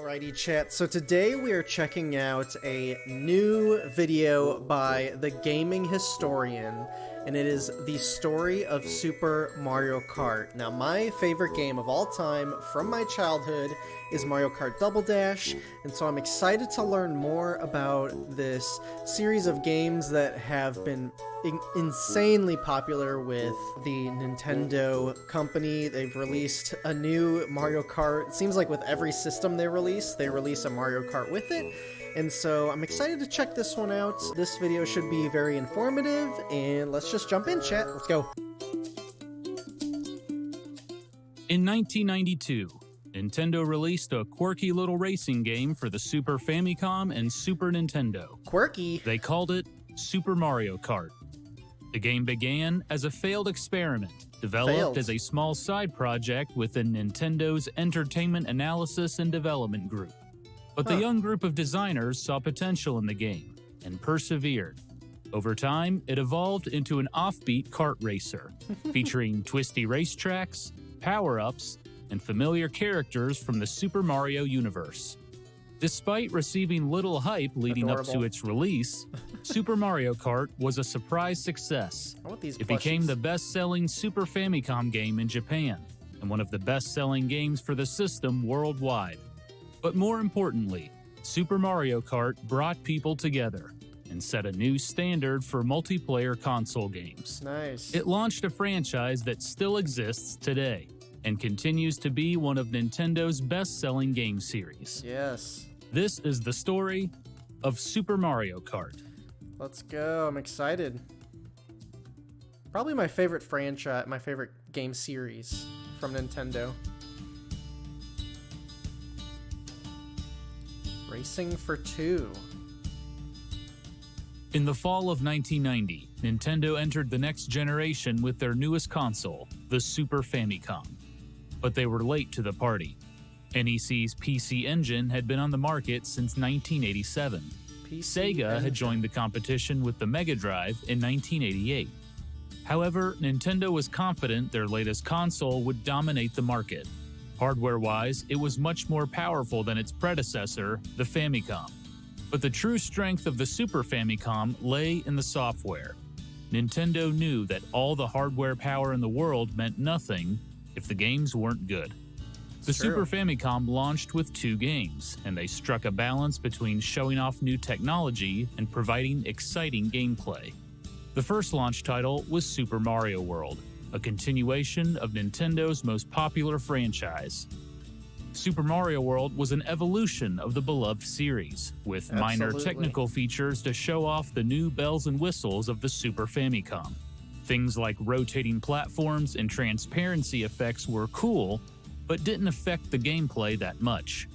Alrighty, chat. So today we are checking out a new video by the gaming historian, and it is the story of Super Mario Kart. Now, my favorite game of all time from my childhood is Mario Kart Double Dash, and so I'm excited to learn more about this series of games that have been insanely popular with the Nintendo company. They've released a new Mario Kart. It seems like with every system they release a Mario Kart with it. And so I'm excited to check this one out. This video should be very informative, and let's just jump in, chat. Let's go. In 1992, Nintendo released a quirky little racing game for the Super Famicom and Super Nintendo. Quirky? They called it Super Mario Kart. The game began as a failed experiment, developed as a small side project within Nintendo's Entertainment Analysis and Development Group. But the young group of designers saw potential in the game and persevered. Over time, it evolved into an offbeat kart racer, featuring twisty racetracks, power-ups, and familiar characters from the Super Mario universe. Despite receiving little hype leading up to its release, Super Mario Kart was a surprise success. It became the best-selling Super Famicom game in Japan, and one of the best-selling games for the system worldwide. But more importantly, Super Mario Kart brought people together and set a new standard for multiplayer console games. Nice. It launched a franchise that still exists today and continues to be one of Nintendo's best-selling game series. Yes. This is the story of Super Mario Kart. Let's go. I'm excited. Probably my favorite franchise, my favorite game series from Nintendo. Racing for Two. In the fall of 1990, Nintendo entered the next generation with their newest console, the Super Famicom. But they were late to the party. NEC's PC Engine had been on the market since 1987. Sega had joined the competition with the Mega Drive in 1988. However, Nintendo was confident their latest console would dominate the market. Hardware-wise, it was much more powerful than its predecessor, the Famicom. But the true strength of the Super Famicom lay in the software. Nintendo knew that all the hardware power in the world meant nothing if the games weren't good. The Super Famicom launched with 2 games, and they struck a balance between showing off new technology and providing exciting gameplay. The first launch title was Super Mario World, a continuation of Nintendo's most popular franchise. Super Mario World was an evolution of the beloved series, with minor technical features to show off the new bells and whistles of the Super Famicom. Things like rotating platforms and transparency effects were cool, but didn't affect the gameplay that much.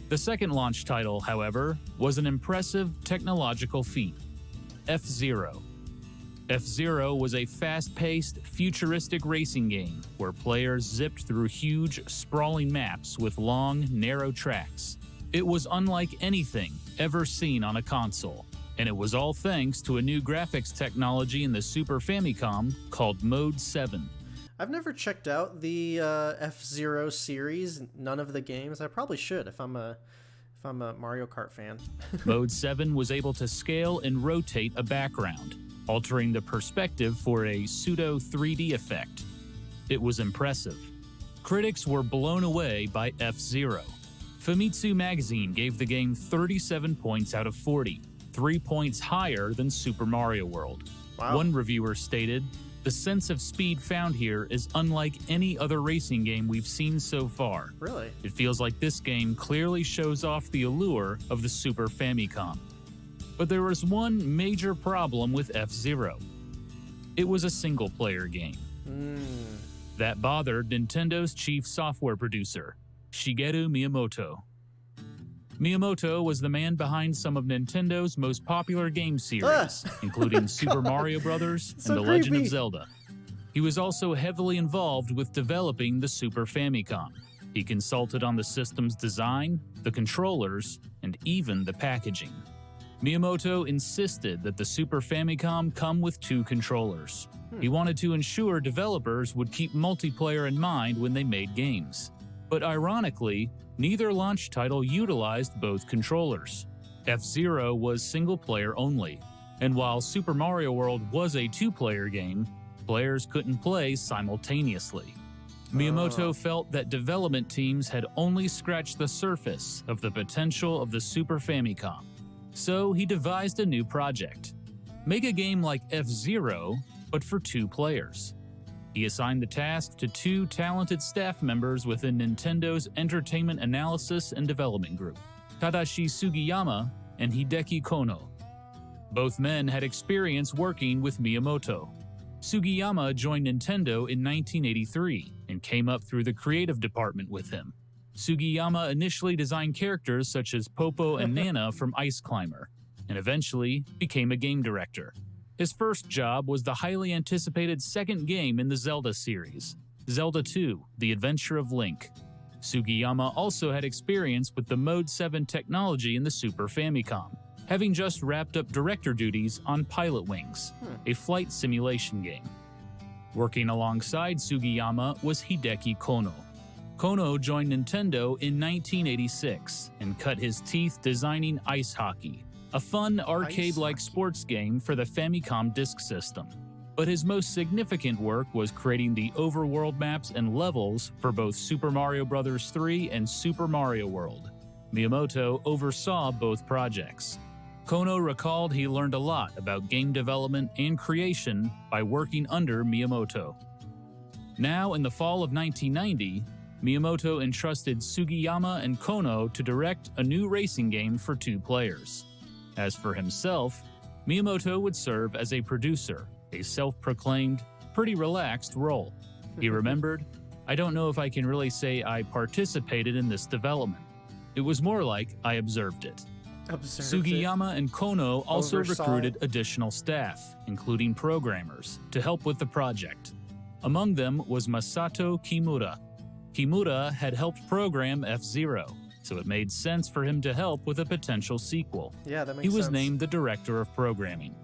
The second launch title, however, was an impressive technological feat: F-Zero. F-Zero was a fast-paced, futuristic racing game where players zipped through huge, sprawling maps with long, narrow tracks. It was unlike anything ever seen on a console, and it was all thanks to a new graphics technology in the Super Famicom called Mode 7. I've never checked out the F-Zero series, none of the games. I probably should if I'm a Mario Kart fan. Mode 7 was able to scale and rotate a background, altering the perspective for a pseudo 3D effect. It was impressive. Critics were blown away by F-Zero. Famitsu magazine gave the game 37 points out of 40, 3 points higher than Super Mario World. Wow. One reviewer stated, "The sense of speed found here is unlike any other racing game we've seen so far. Really? It feels like this game clearly shows off the allure of the Super Famicom." But there was one major problem with F-Zero. It was a single-player game. That bothered Nintendo's chief software producer, Shigeru Miyamoto. Miyamoto was the man behind some of Nintendo's most popular game series, including Super Mario Bros. And The Legend of Zelda. He was also heavily involved with developing the Super Famicom. He consulted on the system's design, the controllers, and even the packaging. Miyamoto insisted that the Super Famicom come with 2 controllers. He wanted to ensure developers would keep multiplayer in mind when they made games. But ironically, neither launch title utilized both controllers. F-Zero was single-player only, and while Super Mario World was a two-player game, players couldn't play simultaneously. Miyamoto felt that development teams had only scratched the surface of the potential of the Super Famicom, so he devised a new project. Make a game like F-Zero, but for two players. He assigned the task to two talented staff members within Nintendo's Entertainment Analysis and Development Group, Tadashi Sugiyama and Hideki Kono. Both men had experience working with Miyamoto. Sugiyama joined Nintendo in 1983 and came up through the creative department with him. Sugiyama initially designed characters such as Popo and Nana from Ice Climber, and eventually became a game director. His first job was the highly anticipated second game in the Zelda series, Zelda 2: The Adventure of Link. Sugiyama also had experience with the Mode 7 technology in the Super Famicom, having just wrapped up director duties on Pilot Wings, a flight simulation game. Working alongside Sugiyama was Hideki Kono. Kono joined Nintendo in 1986 and cut his teeth designing Ice Hockey, a fun arcade-like sports game for the Famicom Disk System. But his most significant work was creating the overworld maps and levels for both Super Mario Bros. 3 and Super Mario World. Miyamoto oversaw both projects. Kono recalled he learned a lot about game development and creation by working under Miyamoto. Now, in the fall of 1990, Miyamoto entrusted Sugiyama and Kono to direct a new racing game for two players. As for himself, Miyamoto would serve as a producer, a self-proclaimed, pretty relaxed role. He remembered, "I don't know if I can really say I participated in this development. It was more like I observed it." Sugiyama and Kono also recruited additional staff, including programmers, to help with the project. Among them was Masato Kimura. Kimura had helped program F-Zero, so it made sense for him to help with a potential sequel. Yeah, that makes sense. He was sense. named the director of programming.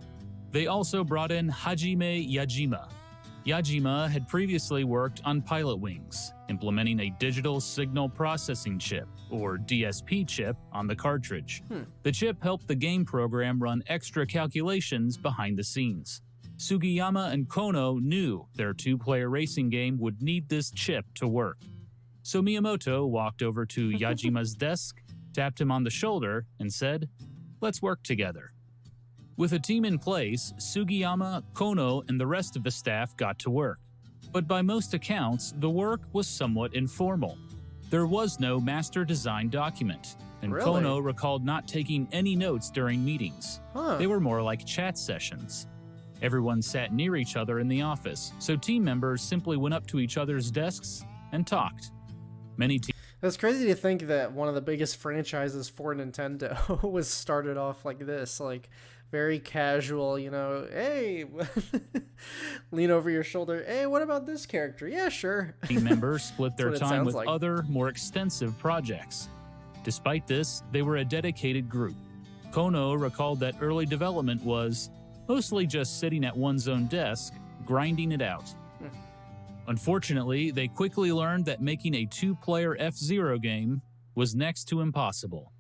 They also brought in Hajime Yajima. Yajima had previously worked on Pilot Wings, implementing a digital signal processing chip, or DSP chip, on the cartridge. The chip helped the game program run extra calculations behind the scenes. Sugiyama and Kono knew their two-player racing game would need this chip to work. So Miyamoto walked over to Yajima's desk, tapped him on the shoulder, and said, "Let's work together." With a team in place, Sugiyama, Kono, and the rest of the staff got to work. But by most accounts, the work was somewhat informal. There was no master design document, and Really? Kono recalled not taking any notes during meetings. They were more like chat sessions. Everyone sat near each other in the office, so team members simply went up to each other's desks and talked. That's crazy to think that one of the biggest franchises for Nintendo was started off like this, like very casual, you know, hey, lean over your shoulder, hey, what about this character? Yeah, sure. Team members split their That's what it time sounds with like. other, more extensive projects. Despite this, they were a dedicated group. Kono recalled that early development was mostly just sitting at one's own desk, grinding it out. Unfortunately, they quickly learned that making a two-player F-Zero game was next to impossible.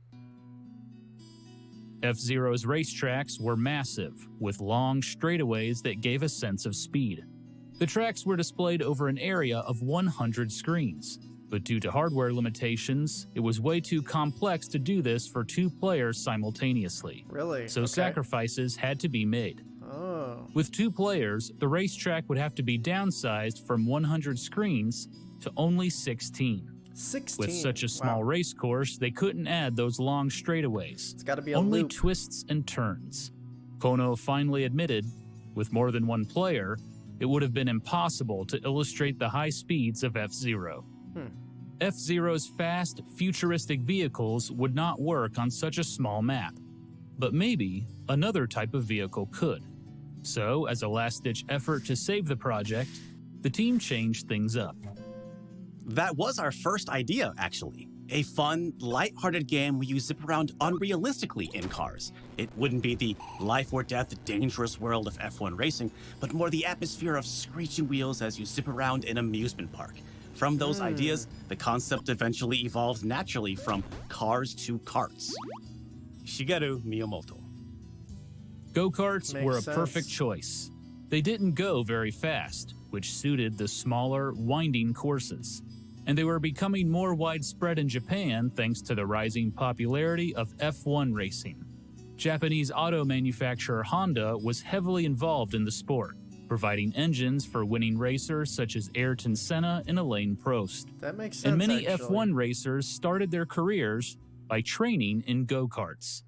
F-Zero's racetracks were massive, with long straightaways that gave a sense of speed. The tracks were displayed over an area of 100 screens, but due to hardware limitations, it was way too complex to do this for two players simultaneously. Really? So sacrifices had to be made. Oh. With two players, the racetrack would have to be downsized from 100 screens to only 16. 16. With such a small race course, they couldn't add those long straightaways. It's got to be a Only loop. twists and turns. Kono finally admitted, with more than one player, it would have been impossible to illustrate the high speeds of F-Zero. F-Zero's fast, futuristic vehicles would not work on such a small map. But maybe another type of vehicle could. So, as a last-ditch effort to save the project, the team changed things up. That was our first idea, actually. A fun, light-hearted game where you zip around unrealistically in cars. It wouldn't be the life-or-death, dangerous world of F1 racing, but more the atmosphere of screeching wheels as you zip around an amusement park. From those ideas, the concept eventually evolved naturally from cars to karts. Shigeru Miyamoto. Go-karts Makes were a sense. perfect choice. They didn't go very fast, which suited the smaller, winding courses. And they were becoming more widespread in Japan thanks to the rising popularity of F1 racing. Japanese auto manufacturer Honda was heavily involved in the sport, providing engines for winning racers such as Ayrton Senna and Alain Prost. That makes sense. And many actually. F1 racers started their careers by training in go-karts.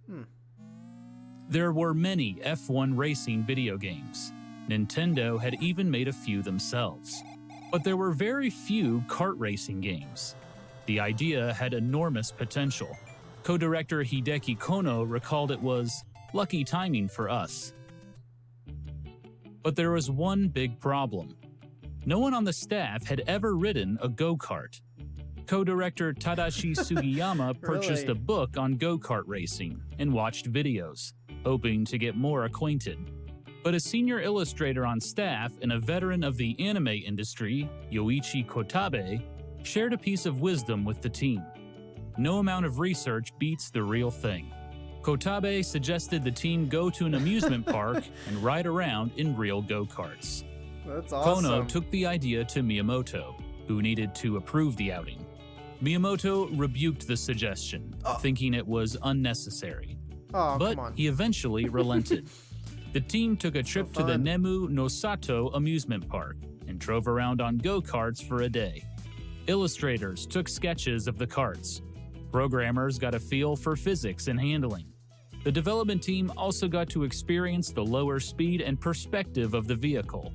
There were many F1 racing video games. Nintendo had even made a few themselves. But there were very few kart racing games. The idea had enormous potential. Co-director Hideki Kono recalled it was lucky timing for us. But there was one big problem. No one on the staff had ever ridden a go-kart. Co-director Tadashi Sugiyama purchased Really? a book on go-kart racing and watched videos, hoping to get more acquainted. But a senior illustrator on staff and a veteran of the anime industry, Yoichi Kotabe, shared a piece of wisdom with the team. No amount of research beats the real thing. Kotabe suggested the team go to an amusement park and ride around in real go-karts. That's awesome. Kono took the idea to Miyamoto, who needed to approve the outing. Miyamoto rebuked the suggestion, thinking it was unnecessary. Oh, But come on. he eventually relented. The team took a trip to the fun. Nemu no Sato amusement park and drove around on go-karts for a day. Illustrators took sketches of the karts. Programmers got a feel for physics and handling. The development team also got to experience the lower speed and perspective of the vehicle.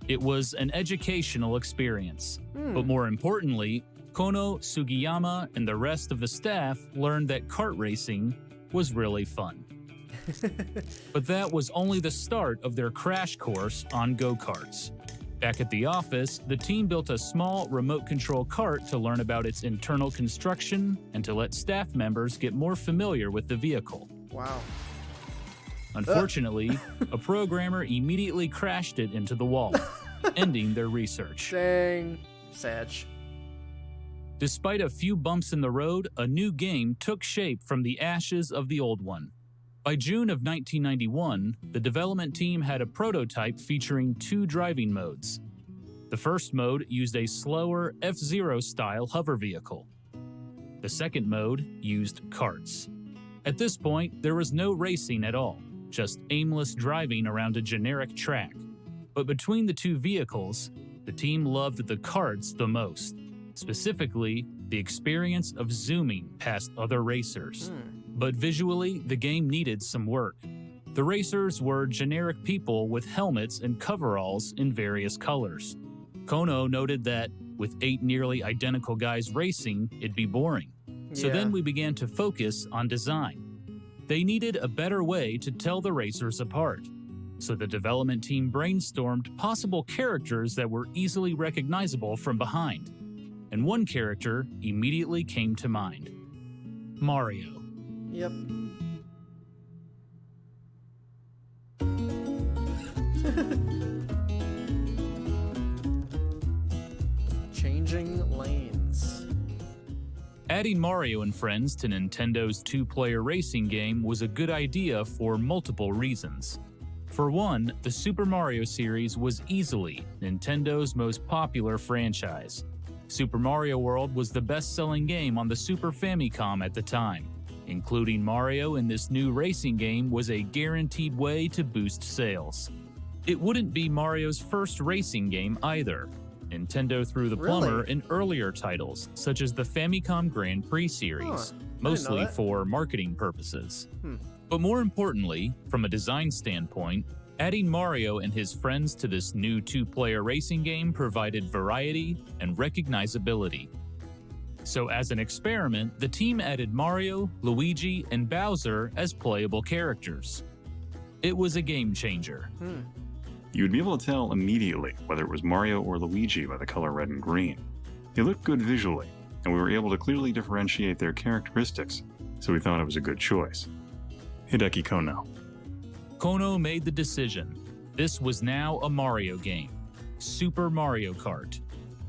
It was an educational experience. But more importantly, Kono, Sugiyama, and the rest of the staff learned that kart racing was really fun. But that was only the start of their crash course on go-karts. Back at the office, the team built a small remote control kart to learn about its internal construction and to let staff members get more familiar with the vehicle. Wow. Unfortunately, a programmer immediately crashed it into the wall, ending their research. Dang. Satch. Despite a few bumps in the road, a new game took shape from the ashes of the old one. By June of 1991, the development team had a prototype featuring two driving modes. The first mode used a slower F-Zero style hover vehicle. The second mode used karts. At this point, there was no racing at all, just aimless driving around a generic track. But between the two vehicles, the team loved the karts the most, specifically the experience of zooming past other racers. But visually, the game needed some work. The racers were generic people with helmets and coveralls in various colors. Kono noted that, with 8 nearly identical guys racing, it'd be boring. So Yeah. then we began to focus on design. They needed a better way to tell the racers apart. So the development team brainstormed possible characters that were easily recognizable from behind. And one character immediately came to mind: Mario. Yep. Changing lanes. Adding Mario and friends to Nintendo's two-player racing game was a good idea for multiple reasons. For one, the Super Mario series was easily Nintendo's most popular franchise. Super Mario World was the best-selling game on the Super Famicom at the time. Including Mario in this new racing game was a guaranteed way to boost sales. It wouldn't be Mario's first racing game either. Nintendo threw the plumber Really? in earlier titles, such as the Famicom Grand Prix series, Huh, I didn't know mostly that. for marketing purposes. But more importantly, from a design standpoint, adding Mario and his friends to this new two-player racing game provided variety and recognizability. So as an experiment, the team added Mario, Luigi, and Bowser as playable characters. It was a game changer. You would be able to tell immediately whether it was Mario or Luigi by the color red and green. They looked good visually, and we were able to clearly differentiate their characteristics, so we thought it was a good choice. Hideki Kono. Kono made the decision. This was now a Mario game, Super Mario Kart.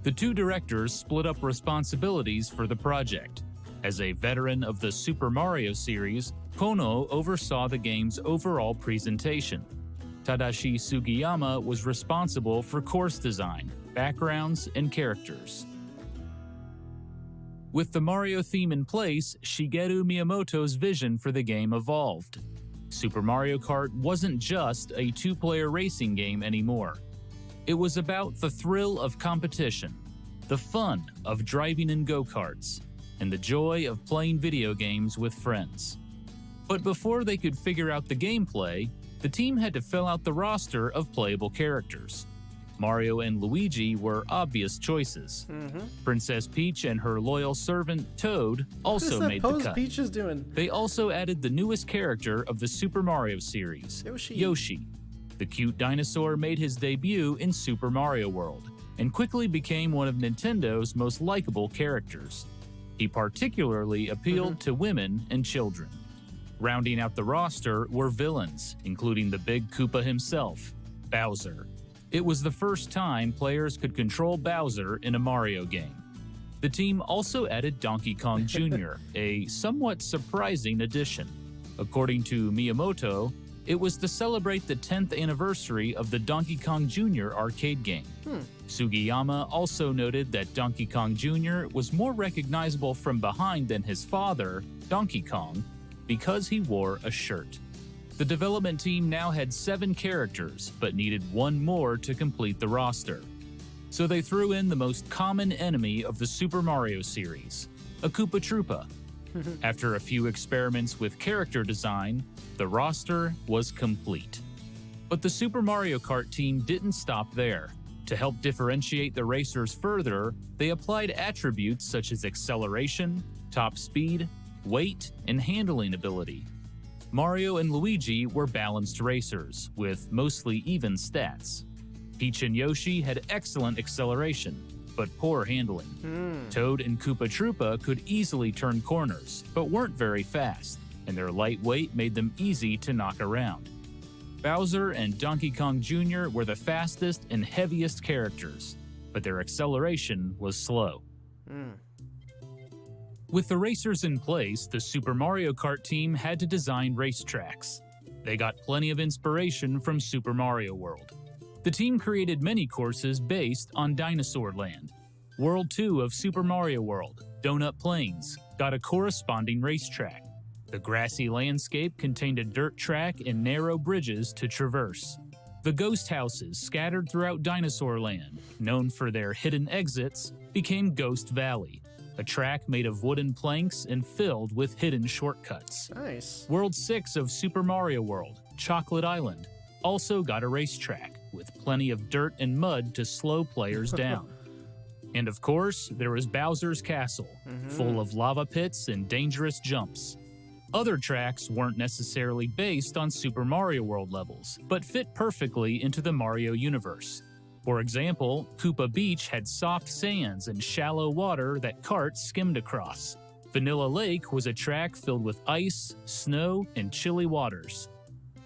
The two directors split up responsibilities for the project. As a veteran of the Super Mario series, Kono oversaw the game's overall presentation. Tadashi Sugiyama was responsible for course design, backgrounds, and characters. With the Mario theme in place, Shigeru Miyamoto's vision for the game evolved. Super Mario Kart wasn't just a two-player racing game anymore. It was about the thrill of competition, the fun of driving in go-karts, and the joy of playing video games with friends. But before they could figure out the gameplay, the team had to fill out the roster of playable characters. Mario and Luigi were obvious choices. Princess Peach and her loyal servant, Toad, also made the cut. Peach is doing? They also added the newest character of the Super Mario series, Yoshi. The cute dinosaur made his debut in Super Mario World, and quickly became one of Nintendo's most likable characters. He particularly appealed to women and children. Rounding out the roster were villains, including the Big Koopa himself, Bowser. It was the first time players could control Bowser in a Mario game. The team also added Donkey Kong Jr., a somewhat surprising addition. According to Miyamoto, it was to celebrate the 10th anniversary of the Donkey Kong Jr. arcade game. Sugiyama also noted that Donkey Kong Jr. was more recognizable from behind than his father, Donkey Kong, because he wore a shirt. The development team now had 7 characters, but needed one more to complete the roster. So they threw in the most common enemy of the Super Mario series, a Koopa Troopa. After a few experiments with character design, the roster was complete. But the Super Mario Kart team didn't stop there. To help differentiate the racers further, they applied attributes such as acceleration, top speed, weight, and handling ability. Mario and Luigi were balanced racers, with mostly even stats. Peach and Yoshi had excellent acceleration, but poor handling. Toad and Koopa Troopa could easily turn corners, but weren't very fast, and their lightweight made them easy to knock around. Bowser and Donkey Kong Jr. were the fastest and heaviest characters, but their acceleration was slow. With the racers in place, the Super Mario Kart team had to design racetracks. They got plenty of inspiration from Super Mario World. The team created many courses based on Dinosaur Land. World 2 of Super Mario World, Donut Plains, got a corresponding racetrack. The grassy landscape contained a dirt track and narrow bridges to traverse. The ghost houses scattered throughout Dinosaur Land, known for their hidden exits, became Ghost Valley, a track made of wooden planks and filled with hidden shortcuts. Nice. World 6 of Super Mario World, Chocolate Island, also got a racetrack, with plenty of dirt and mud to slow players down. And of course, there was Bowser's Castle, full of lava pits and dangerous jumps. Other tracks weren't necessarily based on Super Mario World levels, but fit perfectly into the Mario universe. For example, Koopa Beach had soft sands and shallow water that carts skimmed across. Vanilla Lake was a track filled with ice, snow, and chilly waters.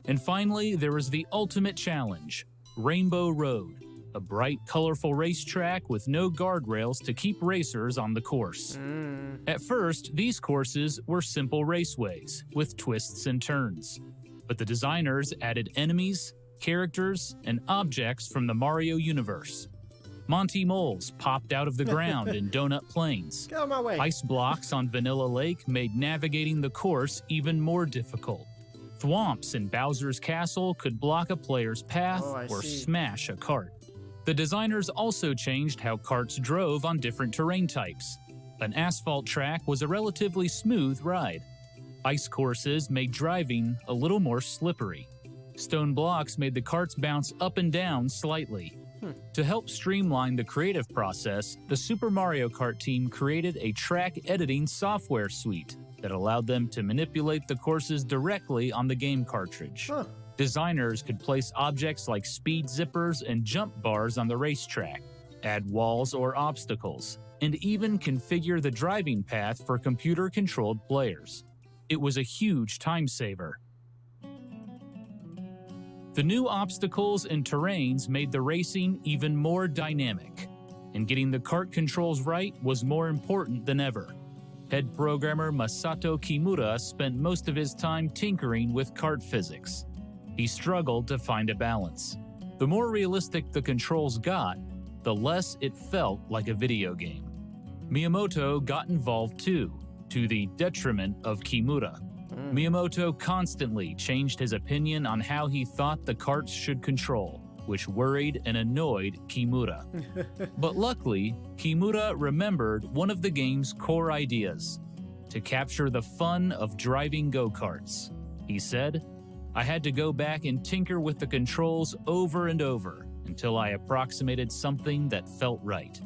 And finally, there was the ultimate challenge, Rainbow Road, a bright, colorful racetrack with no guardrails to keep racers on the course. At first, these courses were simple raceways, with twists and turns. But the designers added enemies, characters, and objects from the Mario universe. Monty Moles popped out of the ground in Donut Plains. Get out of my way. Ice blocks on Vanilla Lake made navigating the course even more difficult. Thwomps in Bowser's Castle could block a player's path or smash a cart. The designers also changed how carts drove on different terrain types. An asphalt track was a relatively smooth ride. Ice courses made driving a little more slippery. Stone blocks made the carts bounce up and down slightly. To help streamline the creative process, the Super Mario Kart team created a track editing software suite that allowed them to manipulate the courses directly on the game cartridge. Designers could place objects like speed zippers and jump bars on the racetrack, add walls or obstacles, and even configure the driving path for computer-controlled players. It was a huge time saver. The new obstacles and terrains made the racing even more dynamic. and getting the kart controls right was more important than ever. Head programmer Masato Kimura spent most of his time tinkering with kart physics. He struggled to find a balance. The more realistic the controls got, the less it felt like a video game. Miyamoto got involved too, to the detriment of Kimura. Miyamoto constantly changed his opinion on how he thought the karts should control, which worried and annoyed Kimura. But luckily, Kimura remembered one of the game's core ideas: to capture the fun of driving go-karts. He said, "I had to go back and tinker with the controls over and over until I approximated something that felt right."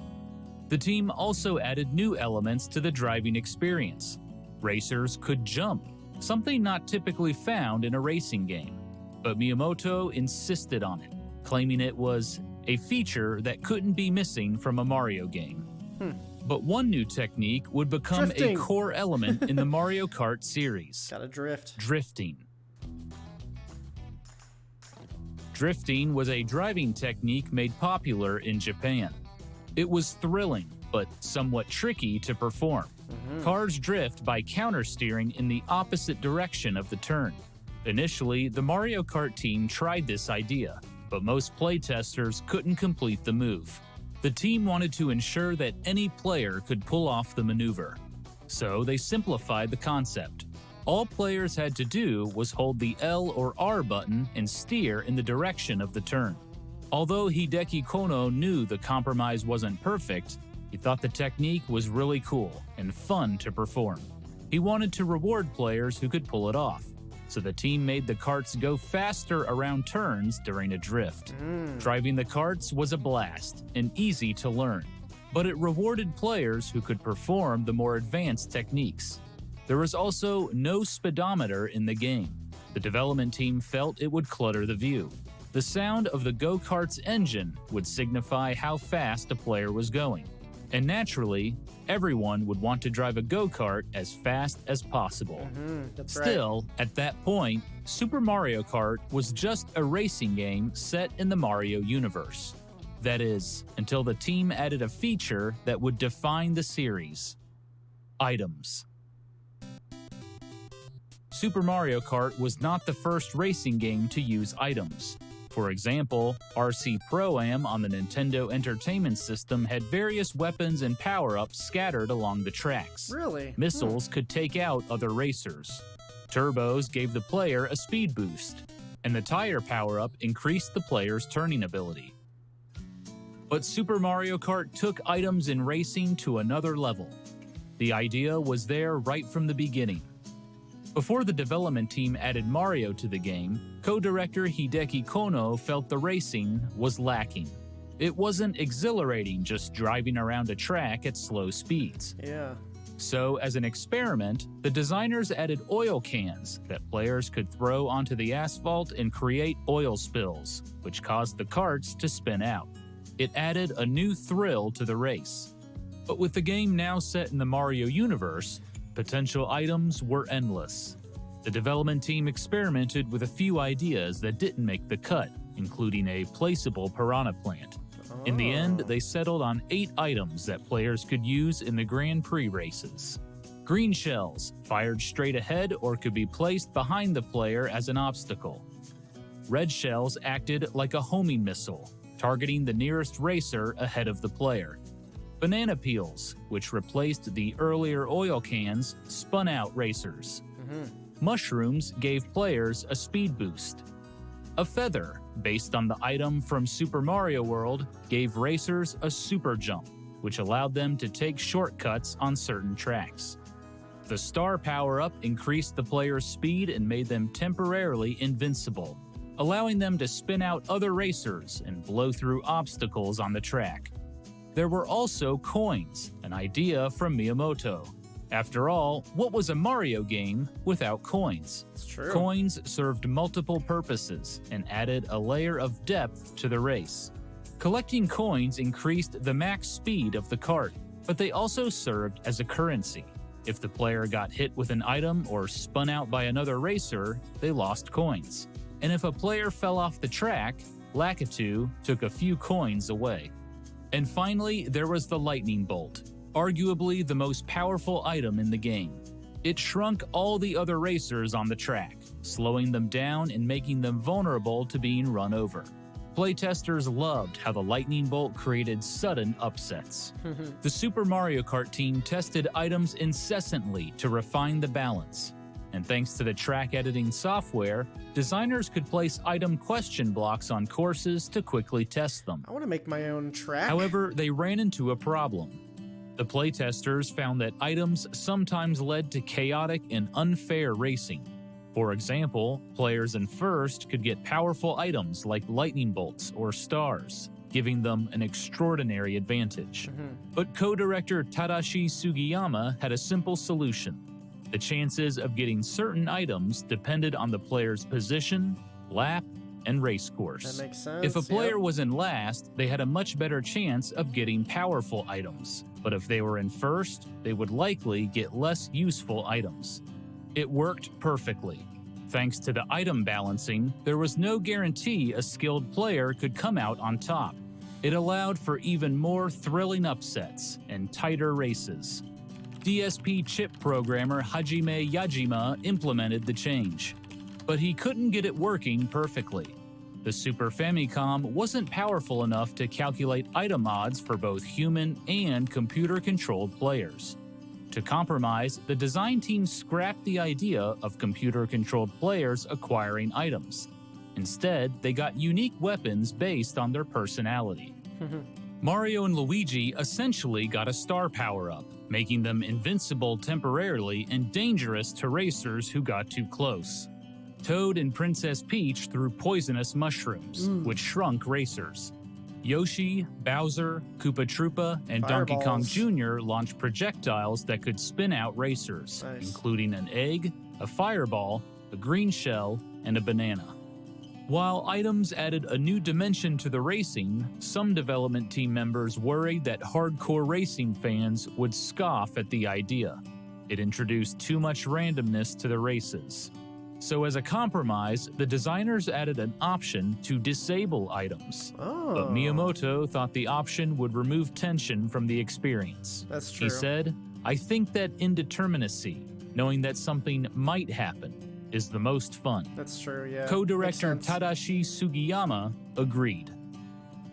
The team also added new elements to the driving experience. Racers could jump, something not typically found in a racing game. But Miyamoto insisted on it, claiming it was a feature that couldn't be missing from a Mario game. But one new technique would become Drifting. a core element in the Mario Kart series: Gotta drift. drifting. Drifting was a driving technique made popular in Japan. It was thrilling, but somewhat tricky to perform. Cars drift by countersteering in the opposite direction of the turn. Initially, the Mario Kart team tried this idea, but most playtesters couldn't complete the move. The team wanted to ensure that any player could pull off the maneuver. So they simplified the concept. All players had to do was hold the L or R button and steer in the direction of the turn. Although Hideki Kono knew the compromise wasn't perfect, he thought the technique was really cool and fun to perform. He wanted to reward players who could pull it off, so the team made the karts go faster around turns during a drift. Driving the karts was a blast and easy to learn, but it rewarded players who could perform the more advanced techniques. There was also no speedometer in the game. The development team felt it would clutter the view. The sound of the go-kart's engine would signify how fast a player was going. And naturally, everyone would want to drive a go-kart as fast as possible. That's right. Still, at that point, Super Mario Kart was just a racing game set in the Mario universe. That is, until the team added a feature that would define the series: items. Super Mario Kart was not the first racing game to use items. For example, RC Pro-Am on the Nintendo Entertainment System had various weapons and power-ups scattered along the tracks. Really? Missiles could take out other racers. Turbos gave the player a speed boost, and the tire power-up increased the player's turning ability. But Super Mario Kart took items in racing to another level. The idea was there right from the beginning. Before the development team added Mario to the game, co-director Hideki Kono felt the racing was lacking. It wasn't exhilarating just driving around a track at slow speeds. Yeah. So, as an experiment, the designers added oil cans that players could throw onto the asphalt and create oil spills, which caused the karts to spin out. It added a new thrill to the race. But with the game now set in the Mario universe, potential items were endless. The development team experimented with a few ideas that didn't make the cut, including a placeable piranha plant. In the end, they settled on 8 items that players could use in the Grand Prix races. Green shells, fired straight ahead or could be placed behind the player as an obstacle. Red shells acted like a homing missile, targeting the nearest racer ahead of the player. Banana peels, which replaced the earlier oil cans, spun out racers. Mushrooms gave players a speed boost. A feather, based on the item from Super Mario World, gave racers a super jump, which allowed them to take shortcuts on certain tracks. The star power-up increased the player's speed and made them temporarily invincible, allowing them to spin out other racers and blow through obstacles on the track. There were also coins, an idea from Miyamoto. After all, what was a Mario game without coins? It's true. Coins served multiple purposes and added a layer of depth to the race. Collecting coins increased the max speed of the kart, but they also served as a currency. If the player got hit with an item or spun out by another racer, they lost coins. And if a player fell off the track, Lakitu took a few coins away. And finally, there was the lightning bolt, arguably the most powerful item in the game. It shrunk all the other racers on the track, slowing them down and making them vulnerable to being run over. Playtesters loved how the lightning bolt created sudden upsets. The Super Mario Kart team tested items incessantly to refine the balance. And thanks to the track editing software, designers could place item question blocks on courses to quickly test them. I want to make my own track. However, they ran into a problem. The playtesters found that items sometimes led to chaotic and unfair racing. For example, players in first could get powerful items like lightning bolts or stars, giving them an extraordinary advantage. But co-director Tadashi Sugiyama had a simple solution. The chances of getting certain items depended on the player's position, lap, and race course. That makes sense. If a player was in last, they had a much better chance of getting powerful items. But if they were in first, they would likely get less useful items. It worked perfectly. Thanks to the item balancing, there was no guarantee a skilled player could come out on top. It allowed for even more thrilling upsets and tighter races. DSP chip programmer Hajime Yajima implemented the change, but he couldn't get it working perfectly. The Super Famicom wasn't powerful enough to calculate item odds for both human and computer-controlled players. To compromise, the design team scrapped the idea of computer-controlled players acquiring items. Instead, they got unique weapons based on their personality. Mario and Luigi essentially got a star power-up, making them invincible temporarily and dangerous to racers who got too close. Toad and Princess Peach threw poisonous mushrooms, which shrunk racers. Yoshi, Bowser, Koopa Troopa, and Donkey Kong Jr. launched projectiles that could spin out racers, including an egg, a fireball, a green shell, and a banana. While items added a new dimension to the racing, some development team members worried that hardcore racing fans would scoff at the idea. It introduced too much randomness to the races. So as a compromise, the designers added an option to disable items. But Miyamoto thought the option would remove tension from the experience. That's true. He said, "I think that indeterminacy, knowing that something might happen, is the most fun." That's true, yeah. Co-director Makes sense. Tadashi Sugiyama agreed.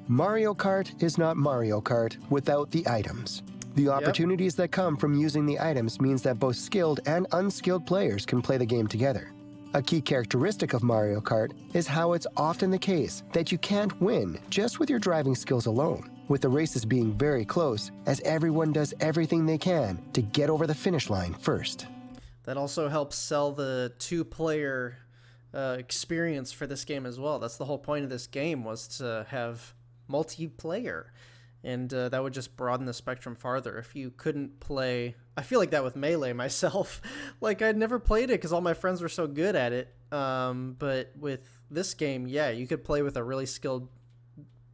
Mario Kart is not Mario Kart without the items. The opportunities that come from using the items means that both skilled and unskilled players can play the game together. A key characteristic of Mario Kart is how it's often the case that you can't win just with your driving skills alone, with the races being very close as everyone does everything they can to get over the finish line first. That also helps sell the two-player experience for this game as well. That's the whole point of this game, was to have multiplayer. And that would just broaden the spectrum farther. If you couldn't play... I feel like that with Melee myself. Like, I'd never played it because all my friends were so good at it. But with this game, yeah, you could play with a really skilled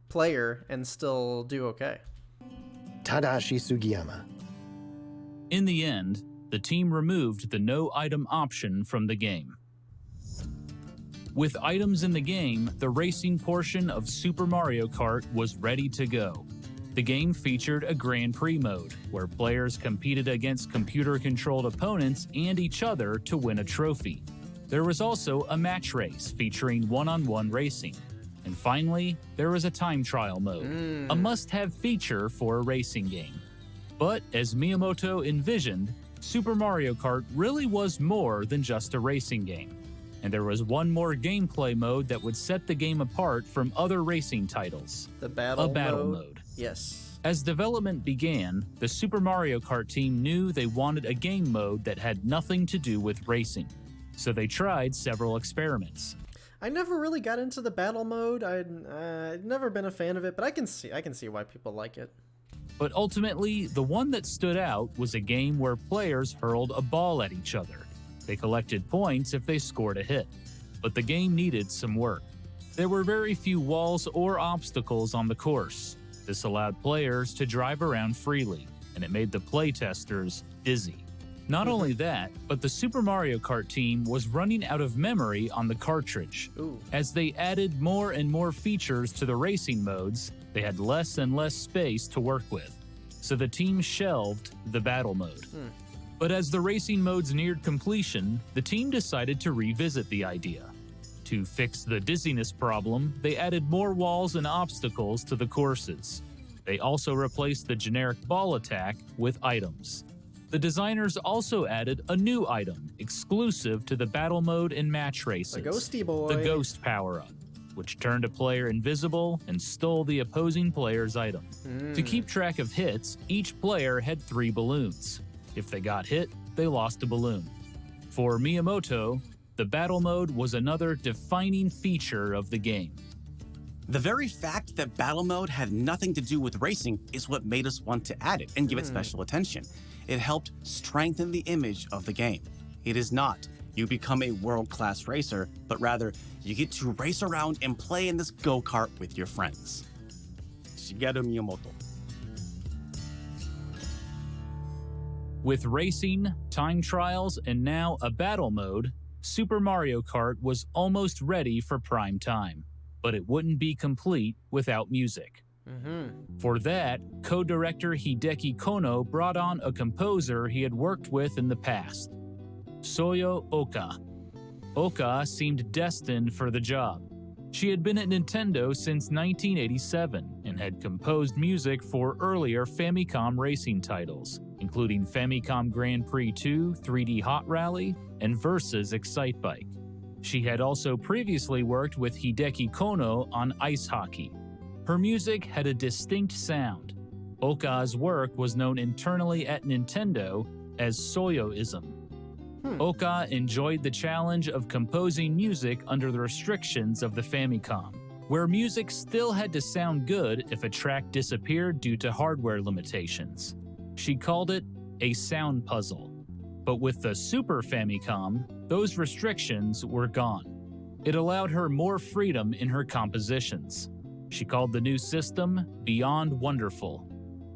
player and still do okay. Tadashi Sugiyama. In the end, the team removed the no item option from the game. With items in the game, the racing portion of Super Mario Kart was ready to go. The game featured a Grand Prix mode, where players competed against computer-controlled opponents and each other to win a trophy. There was also a match race featuring one-on-one racing. And finally, there was a time trial mode, a must-have feature for a racing game. But as Miyamoto envisioned, Super Mario Kart really was more than just a racing game. And there was one more gameplay mode that would set the game apart from other racing titles. The battle mode. Yes. As development began, the Super Mario Kart team knew they wanted a game mode that had nothing to do with racing. So they tried several experiments. I never really got into the battle mode. I'd never been a fan of it, but I can see why people like it. But ultimately, the one that stood out was a game where players hurled a ball at each other. They collected points if they scored a hit. But the game needed some work. There were very few walls or obstacles on the course. This allowed players to drive around freely, and it made the playtesters dizzy. Not only that, but the Super Mario Kart team was running out of memory on the cartridge. Ooh. As they added more and more features to the racing modes, they had less and less space to work with. So the team shelved the battle mode. But as the racing modes neared completion, the team decided to revisit the idea. To fix the dizziness problem, they added more walls and obstacles to the courses. They also replaced the generic ball attack with items. The designers also added a new item exclusive to the battle mode and match races. The Ghosty Boy. The Ghost power-up, which turned a player invisible and stole the opposing player's item. To keep track of hits, each player had 3 balloons. If they got hit, they lost a balloon. For Miyamoto, the battle mode was another defining feature of the game. The very fact that battle mode had nothing to do with racing is what made us want to add it and give it special attention. It helped strengthen the image of the game. It is not, you become a world-class racer, but rather, you get to race around and play in this go-kart with your friends. Shigeru Miyamoto. With racing, time trials, and now a battle mode, Super Mario Kart was almost ready for prime time. But it wouldn't be complete without music. For that, co-director Hideki Kono brought on a composer he had worked with in the past, Soyo Oka. Oka seemed destined for the job. She had been at Nintendo since 1987 and had composed music for earlier Famicom racing titles, including Famicom Grand Prix 2, 3D Hot Rally, and Versus Excitebike. She had also previously worked with Hideki Kono on ice hockey. Her music had a distinct sound. Oka's work was known internally at Nintendo as Soyoism. Oka enjoyed the challenge of composing music under the restrictions of the Famicom, where music still had to sound good if a track disappeared due to hardware limitations. She called it a sound puzzle. But with the Super Famicom, those restrictions were gone. It allowed her more freedom in her compositions. She called the new system Beyond Wonderful.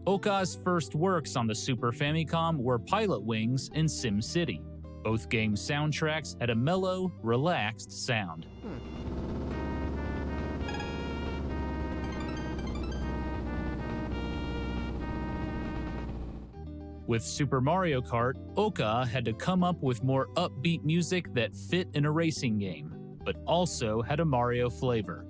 Oka's first works on the Super Famicom were Pilot Wings and Sim City. Both game soundtracks had a mellow, relaxed sound. With Super Mario Kart, Oka had to come up with more upbeat music that fit in a racing game, but also had a Mario flavor.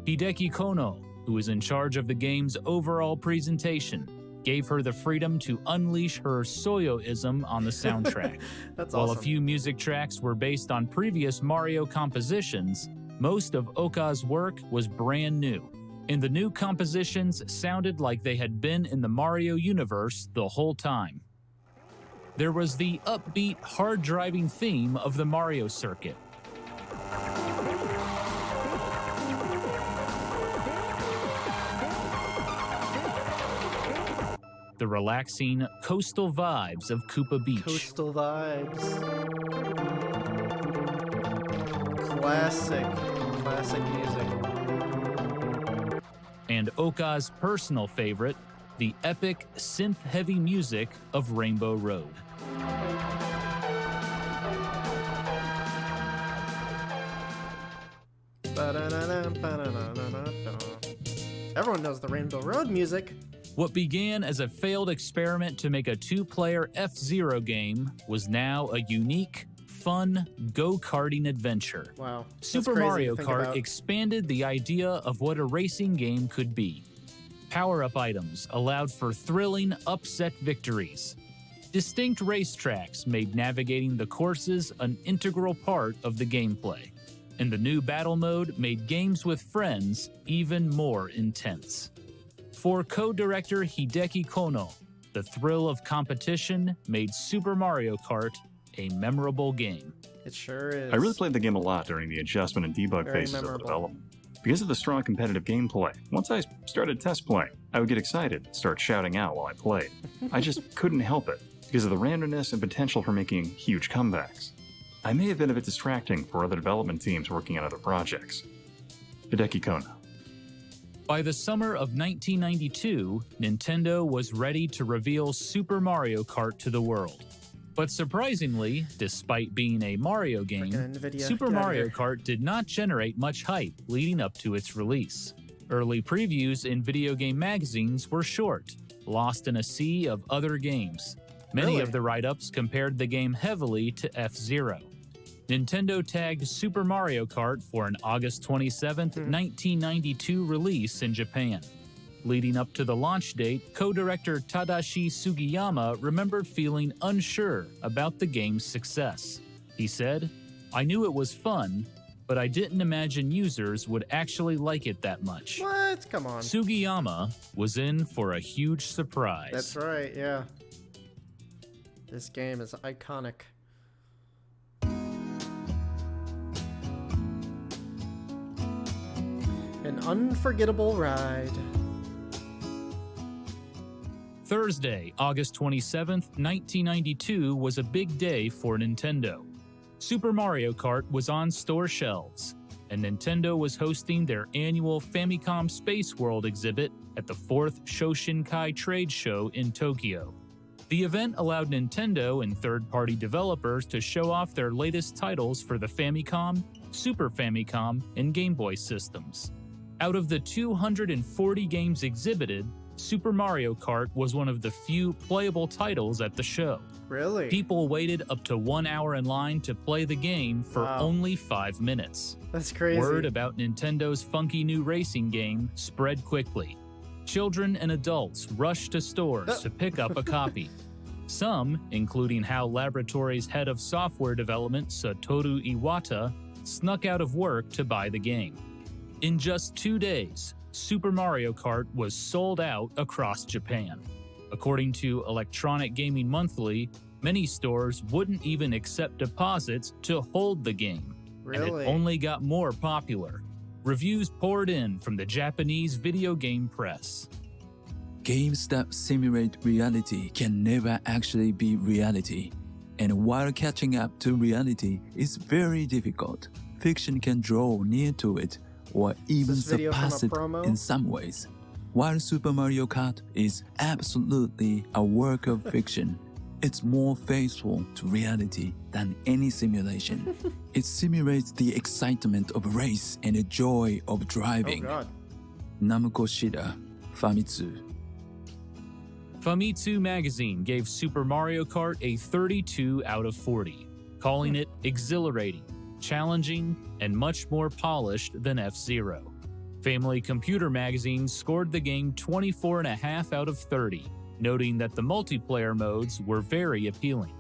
Hideki Kono, who was in charge of the game's overall presentation, gave her the freedom to unleash her Soyoism on the soundtrack. That's While awesome. a few music tracks were based on previous Mario compositions, most of Oka's work was brand new, and the new compositions sounded like they had been in the Mario universe the whole time. There was the upbeat, hard-driving theme of the Mario circuit. The relaxing coastal vibes of Koopa Beach. Coastal vibes. Classic music. And Oka's personal favorite, the epic synth-heavy music of Rainbow Road. Everyone knows the Rainbow Road music. What began as a failed experiment to make a 2-player F-Zero game was now a unique, fun go-karting adventure. Wow. That's Super crazy to Mario think Kart about. expanded the idea of what a racing game could be. Power-up items allowed for thrilling, upset victories. Distinct racetracks made navigating the courses an integral part of the gameplay. And the new battle mode made games with friends even more intense. For co-director Hideki Kono, the thrill of competition made Super Mario Kart a memorable game. It sure is. I really played the game a lot during the adjustment and debug Very phases of the memorable. development. Because of the strong competitive gameplay, once I started test playing, I would get excited and start shouting out while I played. I just couldn't help it, because of the randomness and potential for making huge comebacks. I may have been a bit distracting for other development teams working on other projects. Hideki Kono. By the summer of 1992, Nintendo was ready to reveal Super Mario Kart to the world. But surprisingly, despite being a Mario game, NVIDIA, Super get outta Mario here. Kart did not generate much hype leading up to its release. Early previews in video game magazines were short, lost in a sea of other games. Many Really? of the write-ups compared the game heavily to F-Zero. Nintendo tagged Super Mario Kart for an August 27, 1992 release in Japan. Leading up to the launch date, co-director Tadashi Sugiyama remembered feeling unsure about the game's success. He said, "I knew it was fun, but I didn't imagine users would actually like it that much." What? Come on. Sugiyama was in for a huge surprise. That's right, yeah. This game is iconic. An unforgettable ride. Thursday, August 27, 1992 was a big day for Nintendo. Super Mario Kart was on store shelves, and Nintendo was hosting their annual Famicom Space World exhibit at the 4th Shoshinkai Trade Show in Tokyo. The event allowed Nintendo and third-party developers to show off their latest titles for the Famicom, Super Famicom, and Game Boy systems. Out of the 240 games exhibited, Super Mario Kart was one of the few playable titles at the show. Really? People waited up to 1 hour in line to play the game for Wow. only 5 minutes. That's crazy. Word about Nintendo's funky new racing game spread quickly. Children and adults rushed to stores to pick up a copy. Some, including HAL Laboratories' head of software development Satoru Iwata, snuck out of work to buy the game. In just 2 days, Super Mario Kart was sold out across Japan. According to Electronic Gaming Monthly, many stores wouldn't even accept deposits to hold the game, and Really? it only got more popular. Reviews poured in from the Japanese video game press. Games that simulate reality can never actually be reality. And while catching up to reality is very difficult, fiction can draw near to it or even this video from a surpass it promo? in some ways. While Super Mario Kart is absolutely a work of fiction, it's more faithful to reality than any simulation. It simulates the excitement of a race and the joy of Oh driving. god. Namco Shida, Famitsu. Famitsu magazine gave Super Mario Kart a 32 out of 40, calling it exhilarating, challenging, and much more polished than F-Zero. Family Computer magazine scored the game 24.5 out of 30, noting that the multiplayer modes were very appealing.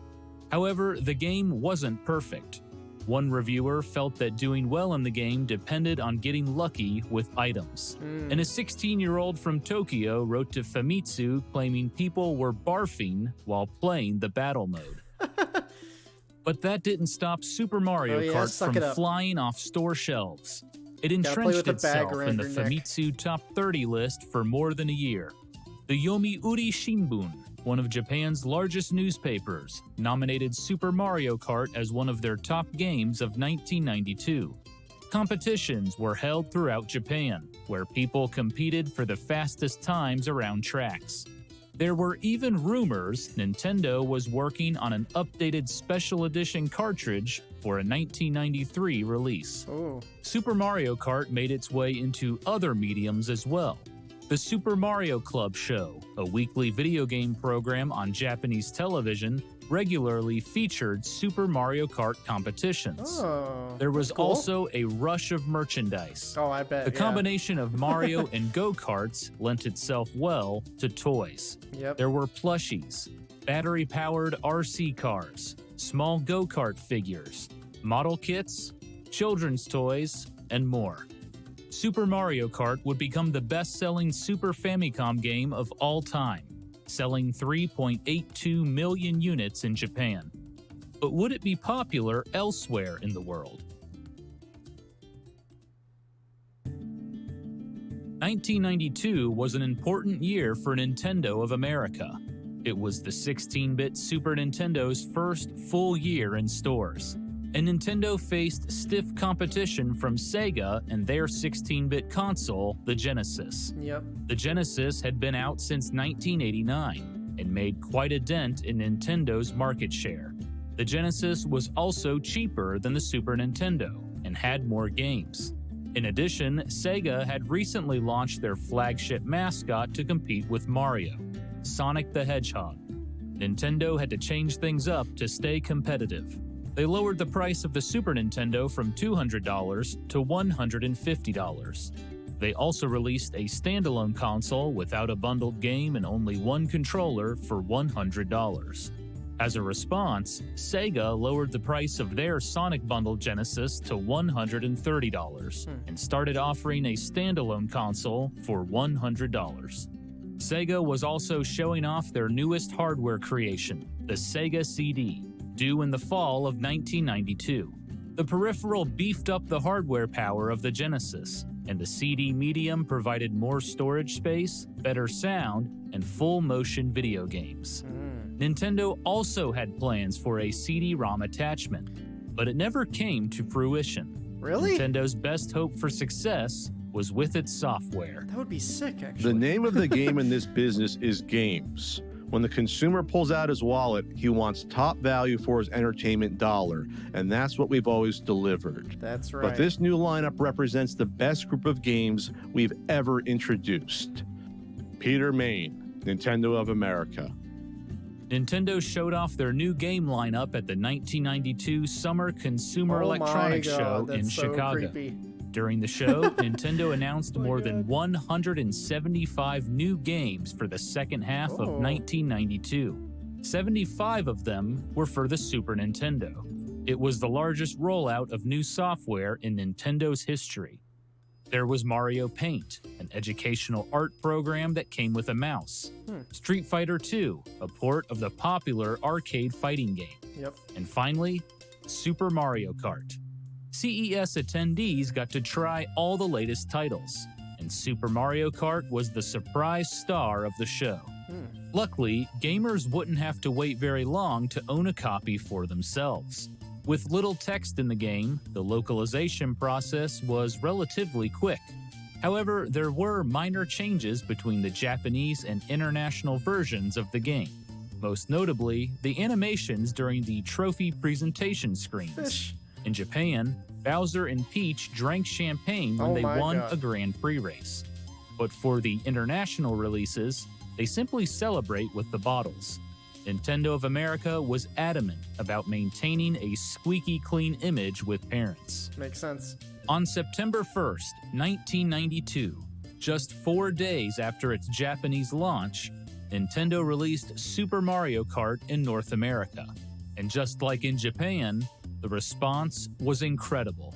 However, the game wasn't perfect. One reviewer felt that doing well in the game depended on getting lucky with items. And a 16-year-old from Tokyo wrote to Famitsu claiming people were barfing while playing the battle mode. But that didn't stop Super Mario Oh, yeah, Kart suck from it up. flying off store shelves. It play entrenched with a bag itself around in the your neck. Famitsu Top 30 list for more than a year. The Yomiuri Shimbun, one of Japan's largest newspapers, nominated Super Mario Kart as one of their top games of 1992. Competitions were held throughout Japan, where people competed for the fastest times around tracks. There were even rumors Nintendo was working on an updated special edition cartridge for a 1993 release. Oh. Super Mario Kart made its way into other mediums as well. The Super Mario Club Show, a weekly video game program on Japanese television, regularly featured Super Mario Kart competitions. Oh. There was that's cool. also a rush of merchandise. Oh, I bet. The yeah. combination of Mario and go-karts lent itself well to toys. Yep. There were plushies, battery-powered RC cars, small go-kart figures, model kits, children's toys, and more. Super Mario Kart would become the best-selling Super Famicom game of all time, selling 3.82 million units in Japan. But would it be popular elsewhere in the world? 1992 was an important year for Nintendo of America. It was the 16-bit Super Nintendo's first full year in stores, and Nintendo faced stiff competition from Sega and their 16-bit console, the Genesis. Yep. The Genesis had been out since 1989 and made quite a dent in Nintendo's market share. The Genesis was also cheaper than the Super Nintendo and had more games. In addition, Sega had recently launched their flagship mascot to compete with Mario, Sonic the Hedgehog. Nintendo had to change things up to stay competitive. They lowered the price of the Super Nintendo from $200 to $150. They also released a standalone console without a bundled game and only one controller for $100. As a response, Sega lowered the price of their Sonic Bundle Genesis to $130 and started offering a standalone console for $100. Sega was also showing off their newest hardware creation, the Sega CD, due in the fall of 1992. The peripheral beefed up the hardware power of the Genesis, and the CD medium provided more storage space, better sound, and full-motion video games. Nintendo also had plans for a CD-ROM attachment, but it never came to fruition. Really? Nintendo's best hope for success was with its software. That would be sick, actually. The name of the game in this business is games. When the consumer pulls out his wallet, he wants top value for his entertainment dollar, and that's what we've always delivered. That's right. But this new lineup represents the best group of games we've ever introduced. Peter Main, Nintendo of America. Nintendo showed off their new game lineup at the 1992 Summer Consumer Electronics Show in Chicago. Creepy. During the show, Nintendo announced more than 175 new games for the second half of 1992. 75 of them were for the Super Nintendo. It was the largest rollout of new software in Nintendo's history. There was Mario Paint, an educational art program that came with a mouse. Street Fighter II, a port of the popular arcade fighting game. Yep. And finally, Super Mario Kart. CES attendees got to try all the latest titles, and Super Mario Kart was the surprise star of the show. Luckily, gamers wouldn't have to wait very long to own a copy for themselves. With little text in the game, the localization process was relatively quick. However, there were minor changes between the Japanese and international versions of the game. Most notably, the animations during the trophy presentation screens. Fish. In Japan, Bowser and Peach drank champagne when Oh they my won God. a Grand Prix race. But for the international releases, they simply celebrate with the bottles. Nintendo of America was adamant about maintaining a squeaky clean image with parents. Makes sense. On September 1st, 1992, just 4 days after its Japanese launch, Nintendo released Super Mario Kart in North America. And just like in Japan, the response was incredible.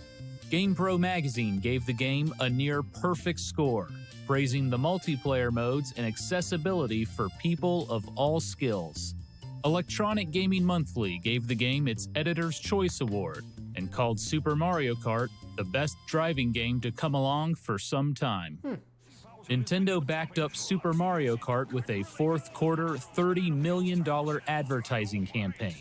GamePro magazine gave the game a near-perfect score, praising the multiplayer modes and accessibility for people of all skills. Electronic Gaming Monthly gave the game its Editor's Choice Award and called Super Mario Kart the best driving game to come along for some time. Nintendo backed up Super Mario Kart with a fourth quarter $30 million advertising campaign.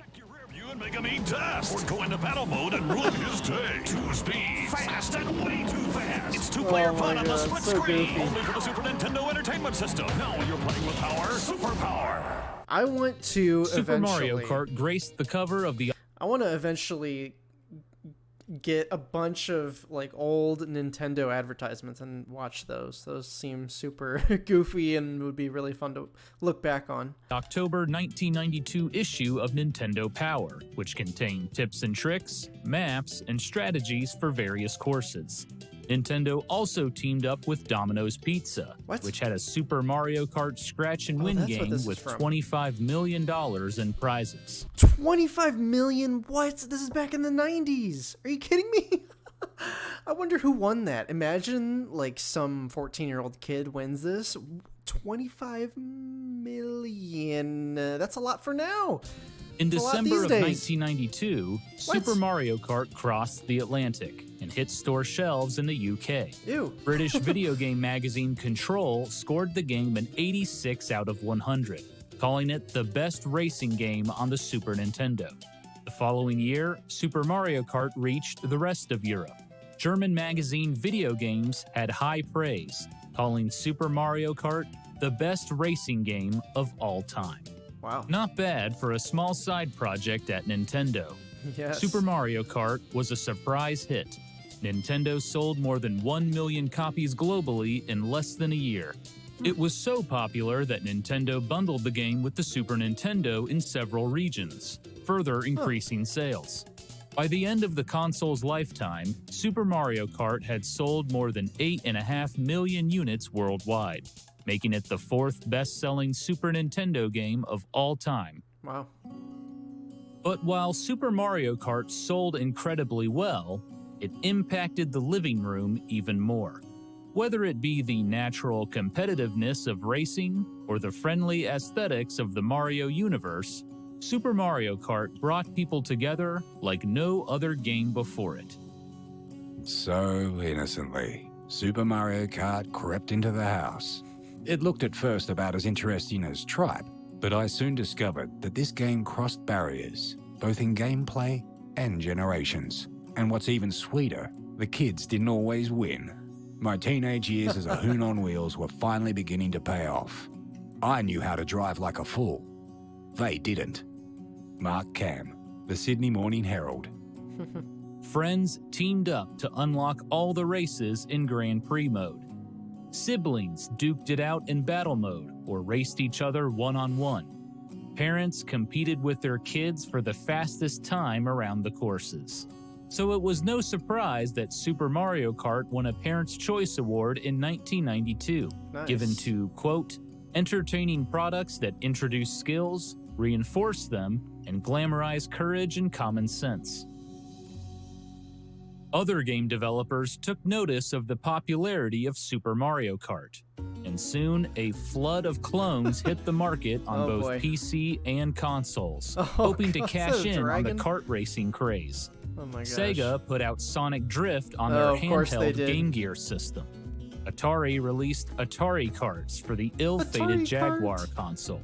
And make him eat dust. Or go into battle mode and ruin his day. Too speed. Fast and way too fast. It's two-player Oh fun my on the God, split so screen. goofy. Only for the Super Nintendo Entertainment System. Now you're playing with power. Superpower. I want to Super Mario eventually... Kart graced the cover of the I want to eventually get a bunch of like old Nintendo advertisements and watch those. Those seem super goofy and would be really fun to look back on. October 1992 issue of Nintendo Power, which contained tips and tricks, maps, and strategies for various courses. Nintendo also teamed up with Domino's Pizza, What? which had a Super Mario Kart scratch and win that's what game this is with from. $25 million in prizes. 25 million? What? This is back in the 90s. Are you kidding me? I wonder who won that. Imagine like some 14-year-old kid wins this. 25 million. That's a lot for now. In It's a lot December these of days. 1992, Super Mario Kart crossed the Atlantic and hit store shelves in the UK. Ew. British video game magazine Control scored the game an 86 out of 100, calling it the best racing game on the Super Nintendo. The following year, Super Mario Kart reached the rest of Europe. German magazine Video Games had high praise, calling Super Mario Kart the best racing game of all time. Wow. Not bad for a small side project at Nintendo. Yes. Super Mario Kart was a surprise hit. Nintendo sold more than 1 million copies globally in less than a year. It was so popular that Nintendo bundled the game with the Super Nintendo in several regions, further increasing sales. By the end of the console's lifetime, Super Mario Kart had sold more than 8.5 million units worldwide, making it the 4th best-selling Super Nintendo game of all time. Wow. But while Super Mario Kart sold incredibly well, it impacted the living room even more. Whether it be the natural competitiveness of racing or the friendly aesthetics of the Mario universe, Super Mario Kart brought people together like no other game before it. So innocently, Super Mario Kart crept into the house. It looked at first about as interesting as Tribe, but I soon discovered that this game crossed barriers, both in gameplay and generations. And what's even sweeter, the kids didn't always win. My teenage years as a hoon on wheels were finally beginning to pay off. I knew how to drive like a fool. They didn't. Mark Cam, the Sydney Morning Herald. Friends teamed up to unlock all the races in Grand Prix mode. Siblings duked it out in battle mode or raced each other one-on-one. Parents competed with their kids for the fastest time around the courses. So it was no surprise that Super Mario Kart won a Parents' Choice Award in 1992, given to, quote, entertaining products that introduce skills, reinforce them, and glamorize courage and common sense. Other game developers took notice of the popularity of Super Mario Kart, and soon a flood of clones hit the market on both PC and consoles, hoping to cash in on the kart racing craze. Oh my gosh. Sega put out Sonic Drift on their handheld Game Gear system. Atari released Atari Karts for the ill-fated Jaguar console.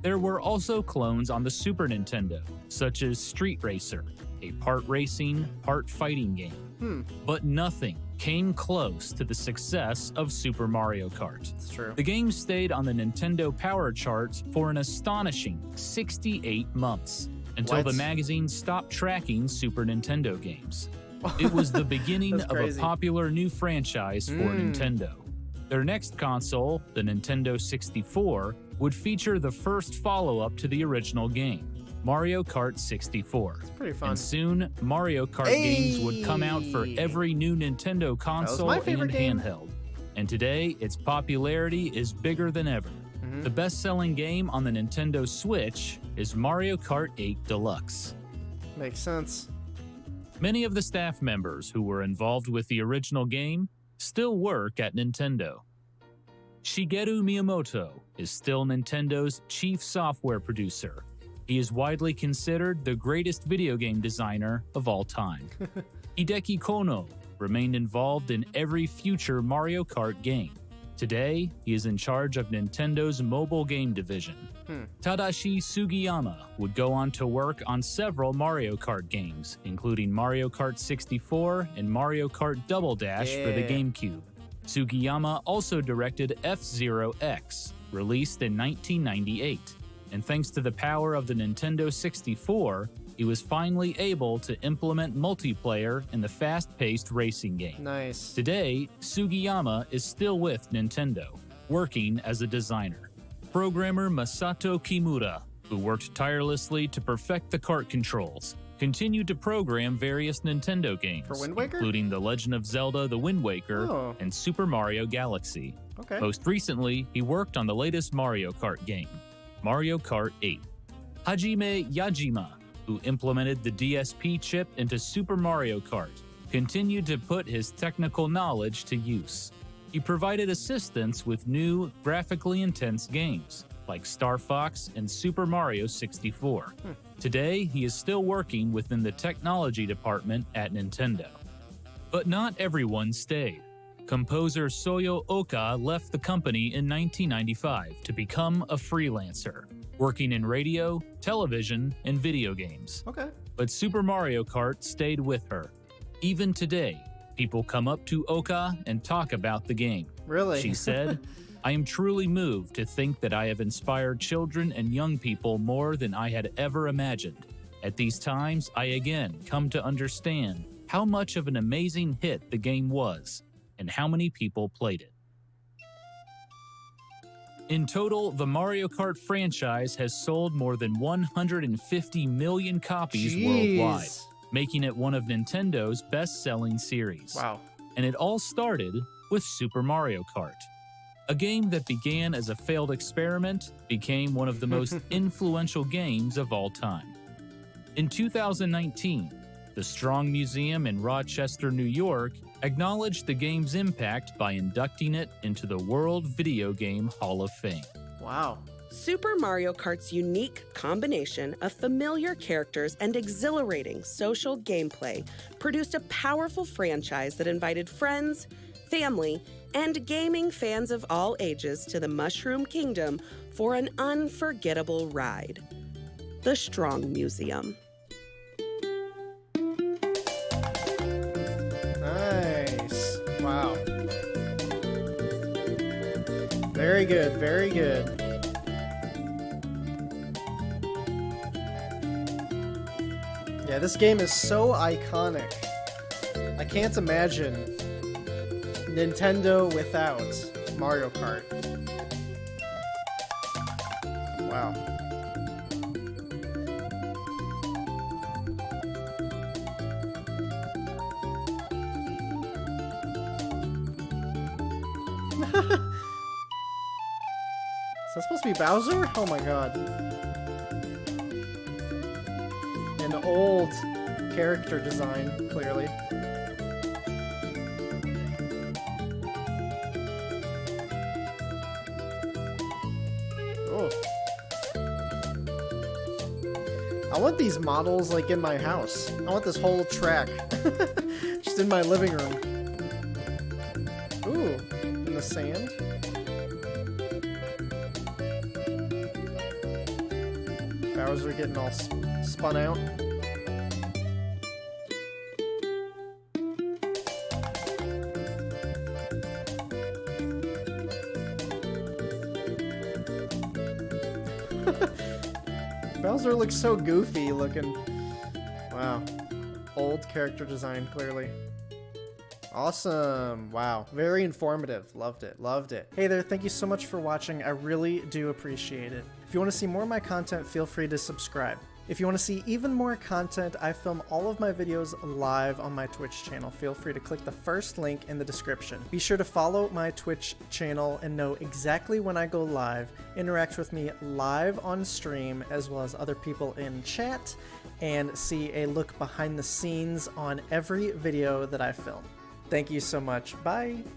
There were also clones on the Super Nintendo, such as Street Racer, a part racing, part fighting game. But nothing came close to the success of Super Mario Kart. That's true. The game stayed on the Nintendo Power charts for an astonishing 68 months, until the magazine stopped tracking Super Nintendo games. It was the beginning of a popular new franchise for Nintendo. Their next console, the Nintendo 64, would feature the first follow-up to the original game, Mario Kart 64. It's pretty fun. And soon, Mario Kart games would come out for every new Nintendo console and handheld. And today, its popularity is bigger than ever. The best-selling game on the Nintendo Switch is Mario Kart 8 Deluxe. Makes sense. Many of the staff members who were involved with the original game still work at Nintendo. Shigeru Miyamoto is still Nintendo's chief software producer. He is widely considered the greatest video game designer of all time. Hideki Kono remained involved in every future Mario Kart game. Today, he is in charge of Nintendo's mobile game division. Tadashi Sugiyama would go on to work on several Mario Kart games, including Mario Kart 64 and Mario Kart Double Dash for the GameCube. Sugiyama also directed F-Zero X, released in 1998. And thanks to the power of the Nintendo 64, he was finally able to implement multiplayer in the fast-paced racing game. Nice. Today, Sugiyama is still with Nintendo, working as a designer. Programmer Masato Kimura, who worked tirelessly to perfect the kart controls, continued to program various Nintendo games, For Wind Waker? including The Legend of Zelda The Wind Waker and Super Mario Galaxy. Okay. Most recently, he worked on the latest Mario Kart game, Mario Kart 8. Hajime Yajima, who implemented the DSP chip into Super Mario Kart, continued to put his technical knowledge to use. He provided assistance with new, graphically intense games, like Star Fox and Super Mario 64. Today, he is still working within the technology department at Nintendo. But not everyone stayed. Composer Soyo Oka left the company in 1995 to become a freelancer, working in radio, television, and video games. Okay. But Super Mario Kart stayed with her. Even today, people come up to Oka and talk about the game. Really? She said, I am truly moved to think that I have inspired children and young people more than I had ever imagined. At these times, I again come to understand how much of an amazing hit the game was and how many people played it. In total, the Mario Kart franchise has sold more than 150 million copies worldwide, making it one of Nintendo's best-selling series. Wow. And it all started with Super Mario Kart. A game that began as a failed experiment became one of the most influential games of all time. In 2019, the Strong Museum in Rochester, New York, acknowledged the game's impact by inducting it into the World Video Game Hall of Fame. Wow. Super Mario Kart's unique combination of familiar characters and exhilarating social gameplay produced a powerful franchise that invited friends, family, and gaming fans of all ages to the Mushroom Kingdom for an unforgettable ride. The Strong Museum. Nice. Wow. Very good, very good. Yeah, this game is so iconic. I can't imagine Nintendo without Mario Kart. Wow. Is that supposed to be Bowser? Oh my god. An old character design, clearly. Oh. I want these models like in my house. I want this whole track. Just in my living room. Ooh, in the sand. Bowser getting all spun out. Bowser looks so goofy looking. Wow. Old character design, clearly. Awesome. Wow. Very informative. Loved it. Loved it. Hey there. Thank you so much for watching. I really do appreciate it. If you want to see more of my content, feel free to subscribe. If you want to see even more content, I film all of my videos live on my Twitch channel. Feel free to click the first link in the description. Be sure to follow my Twitch channel and know exactly when I go live. Interact with me live on stream, as well as other people in chat, and see a look behind the scenes on every video that I film. Thank you so much. Bye.